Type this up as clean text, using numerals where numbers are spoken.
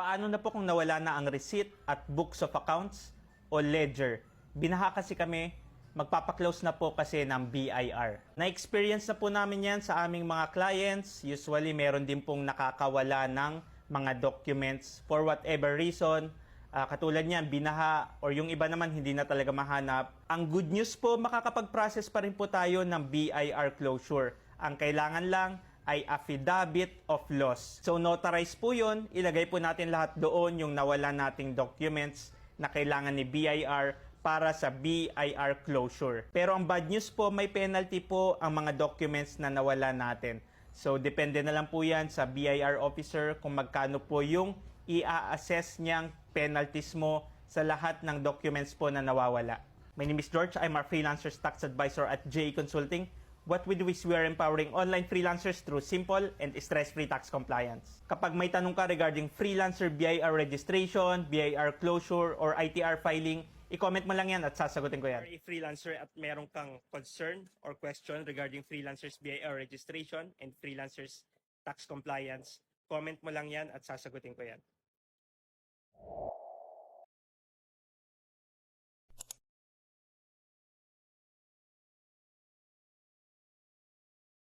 Paano na po kung nawala na ang receipt at books of accounts o ledger? Binaha kasi kami, magpapaklose na po kasi ng BIR. Na-experience na po namin yan sa aming mga clients. Usually, meron din pong nakakawala ng mga documents for whatever reason. Katulad niyan, binaha or yung iba naman hindi na talaga mahanap. Ang good news po, makakapag-process pa rin po tayo ng BIR closure. Ang kailangan lang ay affidavit of loss. So notarize po yun, ilagay po natin lahat doon yung nawala nating documents na kailangan ni BIR para sa BIR closure. Pero ang bad news po, may penalty po ang mga documents na nawala natin. So depende na lang po yan sa BIR officer kung magkano po yung i-assess niyang penalties mo sa lahat ng documents po na nawawala. My name is George. I'm our freelancer's tax advisor at JE Consulting. What we do is we are empowering online freelancers through simple and stress-free tax compliance. Kapag may tanong ka regarding freelancer BIR registration, BIR closure, or ITR filing, i-comment mo lang yan at sasagutin ko yan. If freelancer at meron kang concern or question regarding freelancers BIR registration and freelancers tax compliance, comment mo lang yan at sasagutin ko yan.